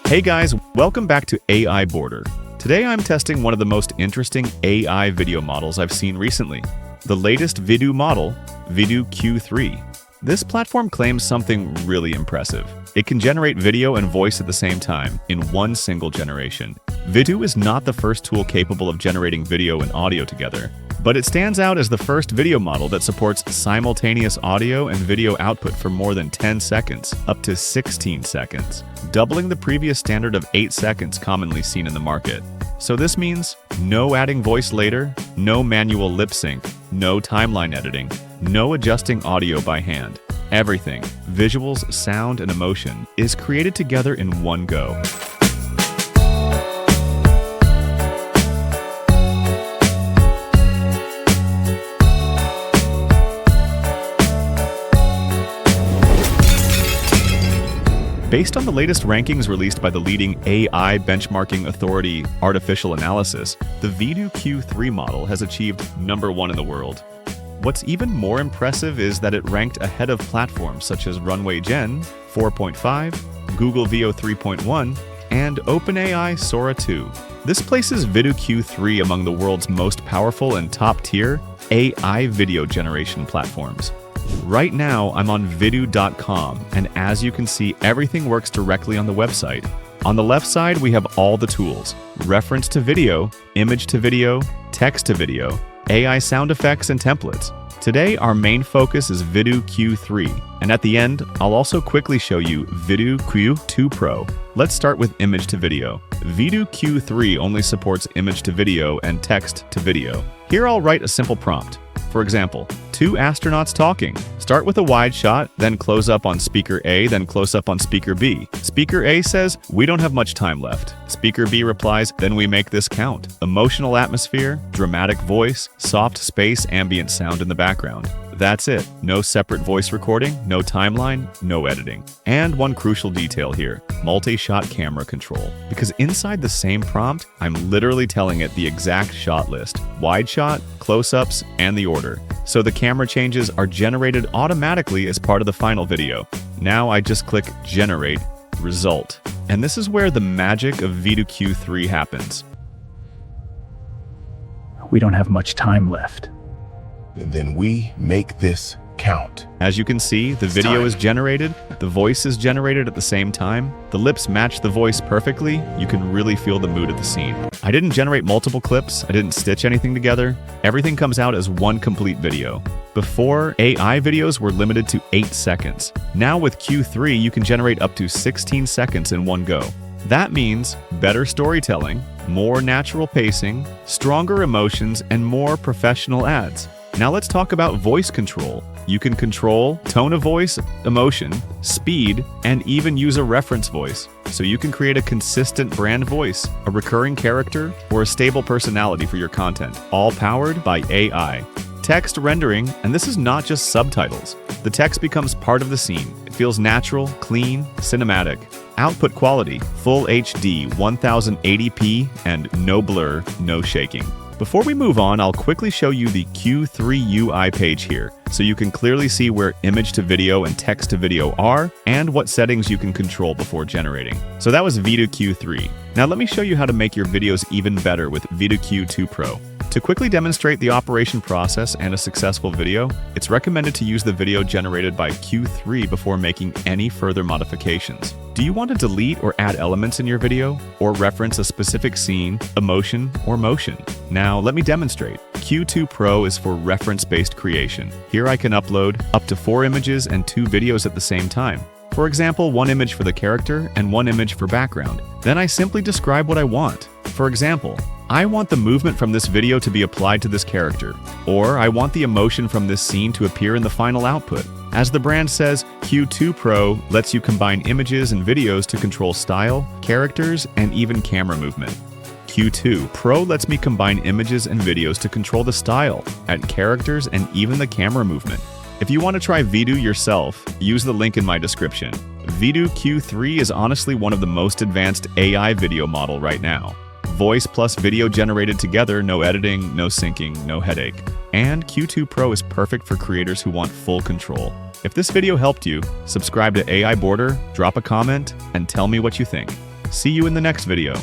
Hey guys, welcome back to AIBorder. Today I'm testing one of the most interesting AI video models I've seen recently, the latest VidU model, VidU Q3. This platform claims something really impressive. It can generate video and voice at the same time, in one single generation. VidU is not the first tool capable of generating video and audio together, but it stands out as the first video model that supports simultaneous audio and video output for more than 10 seconds, up to 16 seconds, doubling the previous standard of 8 seconds commonly seen in the market. So this means no adding voice later, no manual lip sync, no timeline editing, no adjusting audio by hand. Everything, visuals, sound, and emotion, is created together in one go. Based on the latest rankings released by the leading AI benchmarking authority Artificial Analysis, the VidU Q3 model has achieved #1 in the world. What's even more impressive is that it ranked ahead of platforms such as Runway Gen 4.5, Google Veo 3.1, and OpenAI Sora 2. This places VidU Q3 among the world's most powerful and top-tier AI video generation platforms. Right now, I'm on VidU.com, and as you can see, everything works directly on the website. On the left side, we have all the tools: reference to video, image to video, text to video, AI sound effects, and templates. Today, our main focus is VidU Q3, and at the end, I'll also quickly show you VidU Q2 Pro. Let's start with image to video. VidU Q3 only supports image to video and text to video. Here I'll write a simple prompt. For example, 2 astronauts talking. Start with a wide shot, then close up on speaker A, then close up on speaker B. Speaker A says, "We don't have much time left." Speaker B replies, "Then we make this count." Emotional atmosphere, dramatic voice, soft space, ambient sound in the background. That's it. No separate voice recording, no timeline, no editing. And one crucial detail here, multi-shot camera control. Because inside the same prompt, I'm literally telling it the exact shot list, wide shot, close-ups, and the order. So the camera changes are generated automatically as part of the final video. Now I just click Generate, Result. And this is where the magic of VidU Q3 happens. We don't have much time left. Then we make this count. As you can see, the video is generated, the voice is generated at the same time, the lips match the voice perfectly, you can really feel the mood of the scene. I didn't generate multiple clips, I didn't stitch anything together, everything comes out as one complete video. Before, AI videos were limited to 8 seconds. Now with Q3, you can generate up to 16 seconds in one go. That means better storytelling, more natural pacing, stronger emotions, and more professional ads. Now let's talk about voice control. You can control tone of voice, emotion, speed, and even use a reference voice. So you can create a consistent brand voice, a recurring character, or a stable personality for your content, all powered by AI. Text rendering, and this is not just subtitles. The text becomes part of the scene. It feels natural, clean, cinematic. Output quality, full HD, 1080p, and no blur, no shaking. Before we move on, I'll quickly show you the Q3 UI page here, so you can clearly see where image to video and text to video are, and what settings you can control before generating. So that was VidU Q3. Now let me show you how to make your videos even better with VidU Q2 Pro. To quickly demonstrate the operation process and a successful video, it's recommended to use the video generated by Q3 before making any further modifications. Do you want to delete or add elements in your video, or reference a specific scene, emotion, or motion? Now, let me demonstrate. Q2 Pro is for reference-based creation. Here I can upload up to 4 images and 2 videos at the same time. For example, 1 image for the character and 1 image for background. Then I simply describe what I want. For example, I want the movement from this video to be applied to this character, or I want the emotion from this scene to appear in the final output. As the brand says, Q2 Pro lets you combine images and videos to control style, characters, and even camera movement. Q2 Pro lets me combine images and videos to control the style, add characters, and even the camera movement. If you want to try VidU yourself, use the link in my description. VidU Q3 is honestly one of the most advanced AI video model right now. Voice plus video generated together, no editing, no syncing, no headache. And Q2 Pro is perfect for creators who want full control. If this video helped you, subscribe to AIBorder, drop a comment, and tell me what you think. See you in the next video.